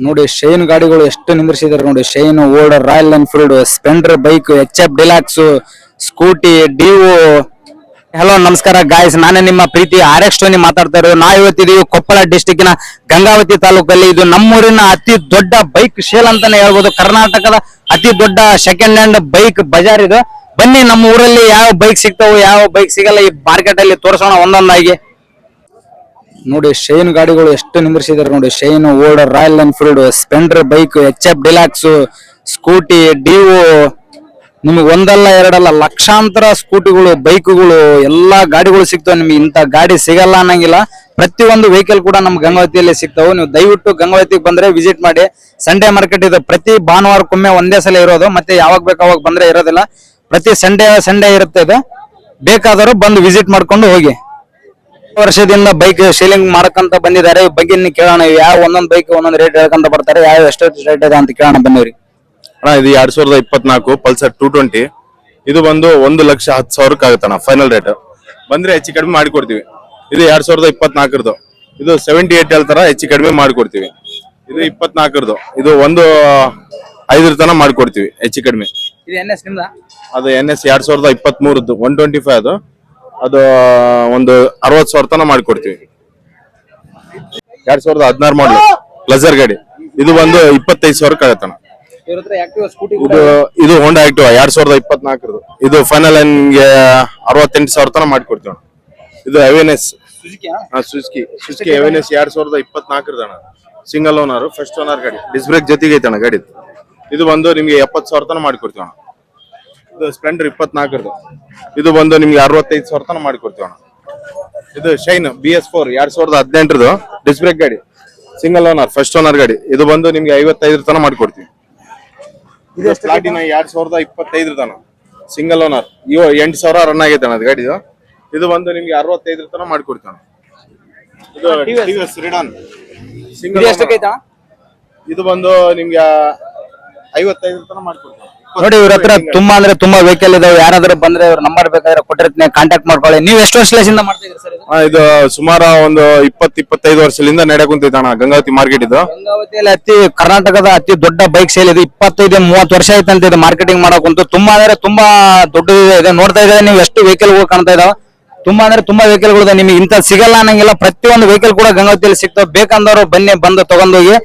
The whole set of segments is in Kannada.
ನೋಡಿ ಶೈನ್ ಗಾಡಿಗಳು ಎಷ್ಟು ನಿಂದ್ರಿಸಿದಾರೆ ನೋಡಿ. Shine, older, Royal Enfield, Splendor bike, HF Deluxe, Scooty, Dio. Hello ನಮಸ್ಕಾರ ಗಾಯ್ಸ್, ನಾನೇ ನಿಮ್ಮ ಪ್ರೀತಿ RX ಟೋನಿ ಮಾತಾಡ್ತಾ ಇರೋದು. ನಾವು ಇವತ್ತಿದೀವಿ ಕೊಪ್ಪಳ ಡಿಸ್ಟಿಕ್ಕಿನ ಗಂಗಾವತಿ ತಾಲೂಕಲ್ಲಿ. ಇದು ನಮ್ಮೂರಿನ ಅತಿ ದೊಡ್ಡ ಬೈಕ್ ಶೇಲ್ ಅಂತಾನೆ ಹೇಳ್ಬೋದು. ಕರ್ನಾಟಕದ ಅತಿ ದೊಡ್ಡ ಸೆಕೆಂಡ್ ಹ್ಯಾಂಡ್ ಬೈಕ್ ಬಜಾರ್ ಇದು. ಬನ್ನಿ ನಮ್ಮ ಊರಲ್ಲಿ ಯಾವ ಬೈಕ್ ಸಿಗ್ತಾವು, ಯಾವ ಬೈಕ್ ಸಿಗಲ್ಲ, ಈ ಮಾರ್ಕೆಟ್ ಅಲ್ಲಿ ತೋರಿಸೋಣ ಒಂದೊಂದಾಗಿ. ನೋಡಿ ಶೈನ್ ಗಾಡಿಗಳು ಎಷ್ಟು ನಿಂದ್ರಿಸಿದಾರೆ ನೋಡಿ. Shine, older, Royal Enfield, Splendor bike, HF Deluxe, Scooty, Dio. ನಿಮಗೆ ಒಂದಲ್ಲ ಎರಡಲ್ಲ ಲಕ್ಷಾಂತರ ಸ್ಕೂಟಿಗಳು, ಬೈಕ್ಗಳು, ಎಲ್ಲಾ ಗಾಡಿಗಳು ಸಿಗ್ತಾವೆ ನಿಮ್ಗೆ. ಇಂಥ ಗಾಡಿ ಸಿಗಲ್ಲ ಅನ್ನಂಗಿಲ್ಲ. ಪ್ರತಿಯೊಂದು ವೆಹಿಕಲ್ ಕೂಡ ನಮ್ಮ ಗಂಗಾವತಿಯಲ್ಲಿ ಸಿಗ್ತಾವೆ. ನೀವು ದಯವಿಟ್ಟು ಗಂಗಾವತಿಗೆ ಬಂದ್ರೆ ವಿಸಿಟ್ ಮಾಡಿ. ಸಂಡೇ ಮಾರ್ಕೆಟ್ ಇದೆ, ಪ್ರತಿ ಭಾನುವಾರಕ್ಕೊಮ್ಮೆ ಒಂದೇ ಸಲ ಇರೋದು. ಮತ್ತೆ ಯಾವಾಗ ಬೇಕು ಅವಾಗ ಬಂದ್ರೆ ಇರೋದಿಲ್ಲ. ಪ್ರತಿ ಸಂಡೇ ಇರುತ್ತೆ ಇದು. ಬೇಕಾದರೂ ಬಂದು ವಿಸಿಟ್ ಮಾಡ್ಕೊಂಡು ಹೋಗಿ. ವರ್ಷದಿಂದ ಬೈಕ್ ಸೇಲಿಂಗ್ ಮಾಡಕಂತ ಬಂದಿದ್ದಾರೆ. ಬಗ್ಗೆ ಕೇಳೋಣ, ಯಾವ ಒಂದೊಂದು ಬೈಕ್ ಒಂದೊಂದು ರೇಟ್ ಹೇಳ್ಕೊಂತ ಬರ್ತಾರೆ, ಯಾವ ಎಷ್ಟು ರೇಟ್ ಇದೆ ಅಂತ ಕೇಳೋಣ ಬನ್ನಿವ್ರಿ. ಇದು 2024 ಪಲ್ಸರ್ 220. ಇದು ಬಂದು 1,10,000 ಆಗುತ್ತಣ್ಣ ಫೈನಲ್ ರೇಟ್. ಬಂದ್ರೆ ಹೆಚ್ಚು ಕಡಿಮೆ ಮಾಡಿಕೊಡ್ತೀವಿ. ಇದು 2024 ಇದು 78 ಹೇಳ್ತಾರ, ಹೆಚ್ಚು ಕಡಿಮೆ ಮಾಡಿಕೊಡ್ತೀವಿ. ಇದು 24 ಇದು 1,500 ತನ ಮಾಡ್ಕೊಡ್ತೀವಿ ಹೆಚ್ಚು ಕಡಿಮೆ. ಇದು NS ನಿಮ್ದ? ಅದು NS 2023 125 ಅದು ಒಂದು 60,000 ತನ ಮಾಡ್ಕೊಡ್ತೀವಿ. 2016 ಮಾಡಲ್ ಪ್ಲಸರ್ ಗಾಡಿ. ಇದು ಬಂದು 25,000 ಆಗತ್ತಣ್ಣ. ಇದು ಹೋಂಡಾ ಆಕ್ಟಿವಾ 2024 ಇದು ಫೈನಲ್ ನಿಮ್ಗೆ 68,000 ತನ ಮಾಡ್ಕೊಡ್ತೀವಿ. ಇದು ಅವೇನೆಸ್ ಸುಜುಕಿ ಅವೇನೆಸ್ 2024 ಅಣ್ಣ. ಸಿಂಗಲ್ ಓನರ್, ಫಸ್ಟ್ ಓನರ್ ಗಾಡಿ, ಡಿಸ್ ಬ್ರೇಕ್ ಜೊತೆಗೆ ಐತಣ್ಣ ಗಾಡಿ. ಇದು ಬಂದು ನಿಮ್ಗೆ 70,000 ತನ ಮಾಡ್ಕೊಡ್ತೀವಿ ಅಣ್ಣ. ಇದು ಸ್ಪ್ಲೆಂಡರ್ 24 ಇದು ಬಂದು ನಿಮ್ಗೆ 65,000 ತನ ಮಾಡ್ಕೊಡ್ತೀವಿ ಅಣ್ಣ. ಇದು ಶೈನ್ BS4 2018 ಡಿಸ್ ಬ್ರೇಕ್ ಗಾಡಿ, ಸಿಂಗಲ್ ಓನರ್, ಫಸ್ಟ್ ಓನರ್ ಗಾಡಿ. ಇದು ಬಂದು ನಿಮ್ಗೆ 55 ತನ ಮಾಡ್ಕೊಡ್ತೀವಿ. ಇದು ಪ್ಲಾಟಿನಾ 2025 ತನ ಸಿಂಗಲ್ ಓನರ್, 8,000 ರನ್ ಆಗೈತೆ ಅಣ್ಣ ಗಾಡಿ. ಇದು ಬಂದು ನಿಮ್ಗೆ 65 ತನ ಮಾಡ್ಕೊಡ್ತೀವಿ. ಇದು TVS ರಿಡಾನ್ ಸಿಂಗಲ್. ಇದು ಬಂದು ನಿಮ್ಗೆ 55 ತನ ಮಾಡ್ಕೊಡ್ತೀವಿ. ನೋಡಿ ಇವ್ರ ಹತ್ರ ತುಂಬಾ ಅಂದ್ರೆ ತುಂಬಾ ವೆಹಿಕಲ್ ಇದಾವೆ. ಯಾರಾದ್ರೂ ಬಂದ್ರೆ ಇವ್ರ ನಂಬರ್ ಬೇಕಾದ್ರೆ ಕೊಟ್ಟಿರ್ತೀನಿ, ಕಾಂಟ್ಯಾಕ್ಟ್ ಮಾಡ್ಕೊಳ್ಳಿ. ನೀವು ಎಷ್ಟು ವರ್ಷದಿಂದ ಮಾಡ್ತಾ ಇದ್ದೀರಿ ಸರ್ ಇದು? ಇದು ಸುಮಾರು ಒಂದು 20-25 ವರ್ಷದಿಂದ ನಡೆ ಕುಂತೈತಣ್ಣ ಗಂಗಾವತಿ ಮಾರ್ಕೆಟ್. ಇದು ಗಂಗಾವತಿಯಲ್ಲಿ ಕರ್ನಾಟಕದ ಅತಿ ದೊಡ್ಡ ಬೈಕ್ ಸೇಲ್ ಇದು. 25-30 ವರ್ಷ ಆಯ್ತಂತ ಇದು ಮಾರ್ಕೆಟಿಂಗ್ ಮಾಡಕ್ಕಂತೂ. ತುಂಬಾ ಅಂದ್ರೆ ತುಂಬಾ ದೊಡ್ಡದಿದೆ ಇದೆ. ನೋಡ್ತಾ ಇದ್ದಾರೆ ನೀವು ಎಷ್ಟು ವೆಹಿಕಲ್ ಕಾಣ್ತಾ ಇದಾವೆ. ತುಂಬಾ ಅಂದ್ರೆ ತುಂಬಾ ವೆಹಿಕಲ್ ಗಳು. ನಿಮಗೆ ಇಂತ ಸಿಗಲ್ಲ ಅನ್ನಂಗಿಲ್ಲ. ಪ್ರತಿಯೊಂದು ವೆಹಿಕಲ್ ಕೂಡ ಗಂಗಾವತಿಯಲ್ಲಿ ಸಿಗ್ತಾವೆ. ಬೇಕಂದವರು ಬನ್ನಿ, ಬಂದು ತಗೊಂಡೋಗಿ.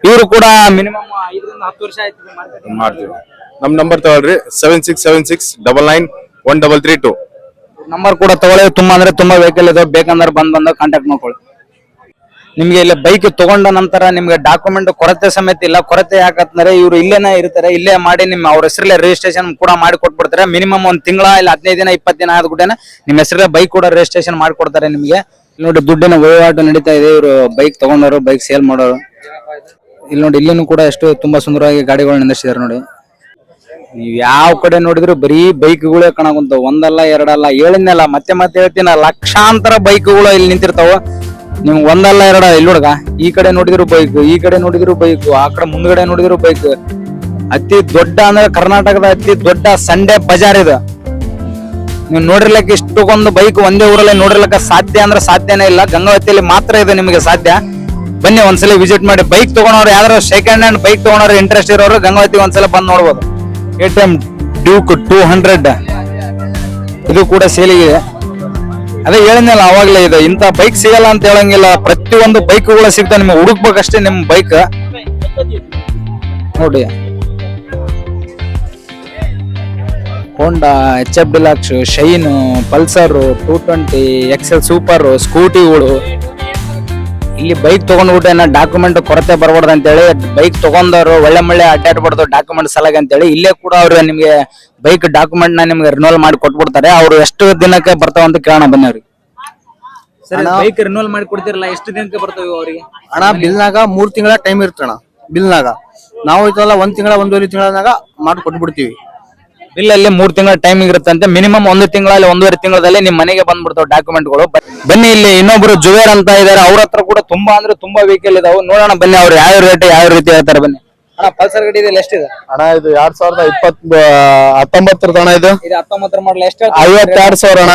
ಇವರು ಕೂಡ ಮಿನಿಮಮ್ 5-10 ವರ್ಷ ಆಯ್ತು ಮಾಡ್ತೀವಿ. ನಮ್ ನಂಬರ್ ತಗೊಳ್ರಿ 7676991332 ನಂಬರ್ ಕೂಡ ತಗೊಳ್ಳಿ. ತುಂಬಾ ಅಂದ್ರೆ ತುಂಬಾ ವೆಹಿಕಲ್ ಇದೆ. ಬೇಕಂದ್ರೆ ಬಂದು ಕಾಂಟ್ಯಾಕ್ಟ್ ಮಾಡ್ಕೊಳ್ಳಿ. ನಿಮ್ಗೆ ಇಲ್ಲಿ ಬೈಕ್ ತಗೊಂಡ ನಂತರ ನಿಮ್ಗೆ ಡಾಕ್ಯುಮೆಂಟ್ ಕೊರತೆ ಸಮೇತ ಇಲ್ಲ. ಕೊರತೆ ಯಾಕಂದ್ರೆ ಇವ್ರು ಇಲ್ಲೇನೆ ಇರ್ತಾರೆ, ಇಲ್ಲೇ ಮಾಡಿ ನಿಮ್ಮ ಅವ್ರ ಹೆಸರಲ್ಲೇ ರಿಜಿಸ್ಟ್ರೇಷನ್ ಕೂಡ ಮಾಡಿ ಕೊಟ್ಬಿಡ್ತಾರೆ. ಮಿನಿಮಮ್ 1 ತಿಂಗಳ ಇಲ್ಲ 15 ದಿನ 20 ದಿನ ಆದ ಕೂಡನೆ ನಿಮ್ಮ ಹೆಸರಲ್ಲೇ ಬೈಕ್ ಕೂಡ ರಿಜಿಸ್ಟ್ರೇಷನ್ ಮಾಡ್ಕೊಡ್ತಾರೆ ನಿಮ್ಗೆ. ನೋಡಿ ದುಡ್ಡಿನ ವಹಿವಾಟು ನಡೀತಾ ಇದೆ. ಇವರು ಬೈಕ್ ತಗೊಂಡವರು, ಬೈಕ್ ಸೇಲ್ ಮಾಡೋರು. ಇಲ್ಲಿ ನೋಡಿ, ಇಲ್ಲಿನೂ ಕೂಡ ಎಷ್ಟು ತುಂಬಾ ಸುಂದರವಾಗಿ ಗಾಡಿಗಳು ನಿಂದಿಸಿದಾರೆ ನೋಡಿ. ನೀವ್ ಯಾವ ಕಡೆ ನೋಡಿದ್ರು ಬರೀ ಬೈಕ್ಗಳೇ ಕಾಣಕುಂತ. ಒಂದಲ್ಲ ಎರಡಲ್ಲ, ಹೇಳಿದ್ನಲ್ಲ ಮತ್ತೆ ಹೇಳ್ತೀನಿ, ಲಕ್ಷಾಂತರ ಬೈಕ್ಗಳು ಇಲ್ಲಿ ನಿಂತಿರ್ತಾವ. ನಿಮ್ಗೆ ಒಂದಲ್ಲ ಎರಡ ಇಲ್ಲಿ ಹುಡುಗ, ಈ ಕಡೆ ನೋಡಿದ್ರು ಬೈಕ್, ಈ ಕಡೆ ನೋಡಿದ್ರು ಬೈಕ್, ಆ ಕಡೆ ಮುಂದ್ಗಡೆ ನೋಡಿದ್ರು ಬೈಕ್. ಅತಿ ದೊಡ್ಡ ಅಂದ್ರೆ ಕರ್ನಾಟಕದ ಅತಿ ದೊಡ್ಡ ಸಂಡೇ ಬಜಾರ್ ಇದು. ನೀವು ನೋಡಿರ್ಲಿಕ್ಕೆ ಇಷ್ಟೊಂದು ಬೈಕ್ ಒಂದೇ ಊರಲ್ಲಿ ನೋಡಿರ್ಲಿಕ್ಕೆ ಸಾಧ್ಯ ಅಂದ್ರೆ ಸಾಧ್ಯನೇ ಇಲ್ಲ. ಗಂಗಾವತಿಯಲ್ಲಿ ಮಾತ್ರ ಇದು ನಿಮಗೆ ಸಾಧ್ಯ. ಬನ್ನಿ ಒಂದ್ಸಲ ವಿಸಿಟ್ ಮಾಡಿ. ಬೈಕ್ ತಗೊಂಡವ್ರು, ಯಾರು ಸೆಕೆಂಡ್ ಹ್ಯಾಂಡ್ ಬೈಕ್ ತಗೊಂಡ್ರೆ ಇಂಟ್ರೆಸ್ಟ್ ಇರೋರು ಗಂಗಾವತಿ ಒಂದ್ಸಲ ಬಂದು ನೋಡ್ಬೋದು. KTM ಡ್ಯೂಕ್ 200 ಇದು ಕೂಡ ಸೇಲಿಗೆ. ಅದೇ ಹೇಳಿದ್ನಲ್ಲ ಅವಾಗ್ಲೇ, ಇದು ಇಂತ ಬೈಕ್ ಸಿಗಲ್ಲ ಅಂತ ಹೇಳಂಗಿಲ್ಲ. ಪ್ರತಿಯೊಂದು ಬೈಕ್ಗಳು ಸಿಗ್ತಾವೆ. ನಿಮ್ಗೆ ಹುಡುಕ್ಬೇಕಷ್ಟೇ ನಿಮ್ ಬೈಕ್ ನೋಡಿ. Honda, HF Deluxe, Shine, Pulsar 220, XL super, ಸ್ಕೂಟಿಗಳು. ಇಲ್ಲಿ ಬೈಕ್ ತಗೊಂಡ್ಬಿಟ್ಟು ಡಾಕ್ಯುಮೆಂಟ್ ಕೊರತೆ ಬರ್ಬಾರ್ದು ಅಂತೇಳಿ ಬೈಕ್ ತಗೊಂಡವ್ರು ಒಳ್ಳೆ ಅಡ್ಡಾಡ್ಬಾರ್ದು ಡಾಕ್ಯುಮೆಂಟ್ ಸಲಾಗಿ ಅಂತೇಳಿ ಇಲ್ಲೇ ಕೂಡ ಅವ್ರು ನಿಮ್ಗೆ ಬೈಕ್ ಡಾಕ್ಯುಮೆಂಟ್ ನ ನಿಮ್ಗೆ ರಿನ್ಯೂವಲ್ ಮಾಡಿ ಕೊಟ್ಬಿಡ್ತಾರೆ. ಅವ್ರು ಎಷ್ಟು ದಿನಕ್ಕೆ ಬರ್ತಾವ ಅಂತ ಕೇಳೋಣ ಬನ್ನಿ ಅವ್ರಿಗೆ. ಬೈಕ್ ರಿನ್ಯೂವಲ್ ಮಾಡಿ ಕೊಡ್ತಿರಲ್ಲ, ಎಷ್ಟು ದಿನಕ್ಕೆ ಬರ್ತಾವ ಅವ್ರಿಗೆ? ಅಣ್ಣ ಬಿಲ್ನಾಗ 3 ತಿಂಗಳ ಟೈಮ್ ಇರ್ತಣ. ಬಿಲ್ನಾಗ ನಾವು ಇತ್ತಲ್ಲ 1 ತಿಂಗಳ 1.5 ತಿಂಗಳಾಗ ಮಾಡಿ ಕೊಟ್ಬಿಡ್ತೀವಿ. ಬಿಲ್ಲಲ್ಲಿ 3 ತಿಂಗಳ ಟೈಮಿಂಗ್ ಇರುತ್ತಂತೆ. ಮಿನಿಮಮ್ 1 ತಿಂಗಳಲ್ಲಿ 1.5 ತಿಂಗಳಲ್ಲಿ ನಿಮ್ ಮನೆಗೆ ಬಂದ್ಬಿಡ್ತಾವ ಡಾಕ್ಯುಮೆಂಟ್ಗಳು. ಬನ್ನಿ, ಇಲ್ಲಿ ಇನ್ನೊಬ್ರು ಜುವೇರ್ ಅಂತ ಇದಾರೆ. ಅವ್ರ ಹತ್ರ ಕೂಡ ತುಂಬಾ ಅಂದ್ರೆ ತುಂಬಾ ವೆಹಿಕಲ್ ಇದಾವೆ. ನೋಡೋಣ ಬನ್ನಿ ಅವ್ರು ಯಾವ ರೇಟ್ ಯಾವ ರೀತಿ ಹೇಳ್ತಾರೆ ಬನ್ನಿ. ಅಣ್ಣ ಪಲ್ಸರ್ ಗಾಡಿ ಇದೆ ಎಷ್ಟಿದೆ ಅಣ್ಣ? ಇದು 2019 ಅಣ್ಣ. ಇದು 19 ಮಾಡಲ್ ಎಷ್ಟು? 52,000 ಅಣ್ಣ.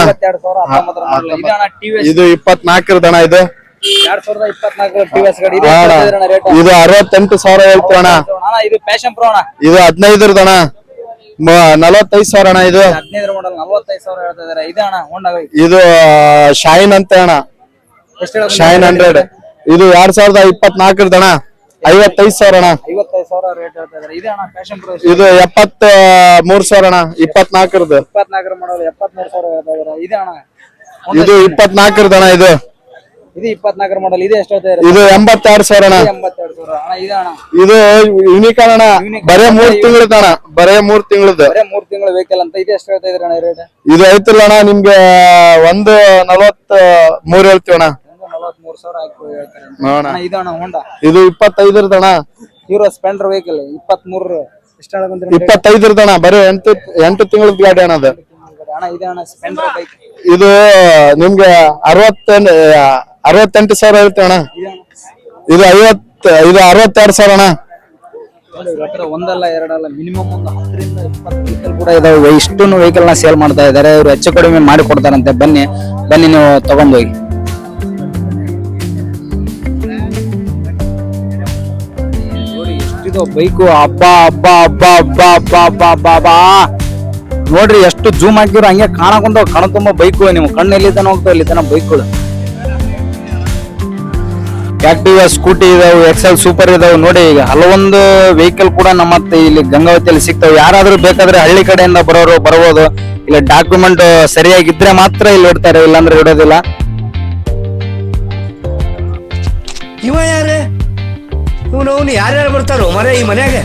ಇದು 24 ಅಣ್ಣ. ಇದು 2024 ಟಿವಿಎಸ್ ಗಾಡಿ ಇದು ಅಣ್ಣ, ಎಷ್ಟು ಹೇಳ್ತಿದ್ದೀರಣ್ಣ ರೇಟ್? ಇದು 68,000 ಹೇಳ್ತೀವಿ ಅಣ್ಣ. ಅಣ್ಣ ಇದು ಪ್ಯಾಷನ್ ಪ್ರೋ ಅಣ್ಣ, ಇದು 15 ಅಣ್ಣ, 45,000 ಅಣ್ಣ. ಇದು 15 ಮಾಡಲ್ 45,000 ಹೇಳ್ತಾ ಇದಾರೆ. ಇದು ಅಣ್ಣ ಹೋಂಡಾ ಇದು ಶೈನ್ ಅಂತ ಅಣ್ಣ, ಎಷ್ಟು ಹೇಳ್ತಾರೆ? ಶೈನ್ 100. ಇದು 2024 ಅಣ್ಣ, 55,000 ಅಣ್ಣ. 55,000 ರೇಟ್ ಹೇಳ್ತಾ ಇದಾರೆ. ಇದು ಅಣ್ಣ ಪ್ಯಾಷನ್ ಪ್ರೋ ಇದು 73,000 ಅಣ್ಣ, 24 24 ಮಾಡಲ್ 73,000 ಹೇಳ್ತಾ ಇದಾರೆ. ಇದು ಅಣ್ಣ ಇದು 24 ಅಣ್ಣ. ಇದು ಇದು 24 ಮಾಡಲ್ ಇದು ಎಷ್ಟು ಹೇಳ್ತಾ ಇದಾರೆ? ಇದು 82,000 ಅಣ್ಣ. 82,000 ಅಣ್ಣ. ಇದು ಅಣ್ಣ ಇದು ಯೂನಿಕ್ ಅಣ್ಣ, ಬರೇ 3 ತಿಂಗಳದ ಅಣ್ಣ, ಬರೇ 3 ತಿಂಗಳದ. ಬರೇ 3 ತಿಂಗಳ ವೆಹಿಕಲ್ ಅಂತ. ಇದು ಎಷ್ಟು ಹೇಳ್ತಾ ಇದಾರೆ ಅಣ್ಣ ರೇಟ್? ಇದು ಐತಿಲ್ಲ ಅಣ್ಣ, ನಿಮ್ಗೆ 143 ಹೇಳ್ತೀವಿ ಅಣ್ಣ. 43,000 ಹಾಕಿ ಹೇಳ್ತಾರೆ ಅಂತ. ನೋಡೋಣ. ಅಣ್ಣ ಇದು ಅಣ್ಣ ಹೋಂಡಾ ಇದು 25 ಅಣ್ಣ, ಹೀರೋ ಸ್ಪೆಂಡರ್ ವೆಹಿಕಲ್ 23 ಎಷ್ಟು ಹೇಳಕಂತೀರಿ? 25 ಅಣ್ಣ, ಬರೀ 8 ತಿಂಗಳದ ಗಾಡಿ ಅಣ್ಣ ಅದು. ಅಣ್ಣ ಇದು ಅಣ್ಣ ಸ್ಪೆಂಡರ್ ಬೈಕ್ ಇದು ನಿಮ್ಗೆ 68,000 ಹೇಳ್ತೀವಿ ಅಣ್ಣ. ಇದು 62,000 ಅಣ್ಣ. ನೋಡಿ ಇವ್ರ ಹತ್ರ ಒಂದಲ್ಲ ಎರಡಲ್ಲ ಮಿನಿಮಮ್ ಒಂದು 10 ರಿಂದ 20 ವೆಹಿಕಲ್ ಕೂಡ ಇದಾವೆ. ಇಷ್ಟನ್ನು ವೆಹಿಕಲ್ ನ ಸೇಲ್ ಮಾಡ್ತಾ ಇದ್ದಾರೆ ಇವರು. ಹೆಚ್ಚು ಕಡಿಮೆ ಮಾಡಿ ಕೊಡ್ತಾರಂತೆ. ಬನ್ನಿ ನೀವು ತಗೊಂಡ್ ಹೋಗಿ. ನೋಡಿ ಎಷ್ಟಿದು ಬೈಕು, ಹಬ್ಬ ನೋಡ್ರಿ ಎಷ್ಟು ಜೂಮ್ ಹಾಕಿದ್ರು ಹಂಗೆ ಕಾಣಕೊಂಡ ಕಣ ತುಂಬ ಬೈಕು. ನೀವು ಕಣ್ಣು ಎಲ್ಲಿ ತನ ಹೋಗ್ತಾವ ಇಲ್ಲಿ ತನ ಬೈಕ್ಗಳು. ಆಕ್ಟಿವಾ ಸ್ಕೂಟಿ ಇದಾವೆ, ಎಕ್ಸೆಲ್ ಸೂಪರ್ ಇದಾವೆ. ನೋಡಿ ಈಗ ಹಲವೊಂದು ವೆಹಿಕಲ್ ಕೂಡ ನಮ್ಮ ಇಲ್ಲಿ ಗಂಗಾವತಿಯಲ್ಲಿ ಸಿಗ್ತಾವೆ. ಯಾರಾದ್ರೂ ಬೇಕಾದ್ರೆ ಹಳ್ಳಿ ಕಡೆಯಿಂದ ಬರ್ಬೋದು. ಇಲ್ಲಿ ಡಾಕ್ಯುಮೆಂಟ್ ಸರಿಯಾಗಿದ್ರೆ ಮಾತ್ರ ಇಲ್ಲಿ ಇಡ್ತಾರೆ, ಇಲ್ಲಾಂದ್ರೆ ಇಡೋದಿಲ್ಲ. ಇವ ಯಾರೇ? ಇವನು ಯಾರ್ಯಾರು ಬರ್ತಾರೋ ಮರ ಈ ಮನ್ಯಾಗ?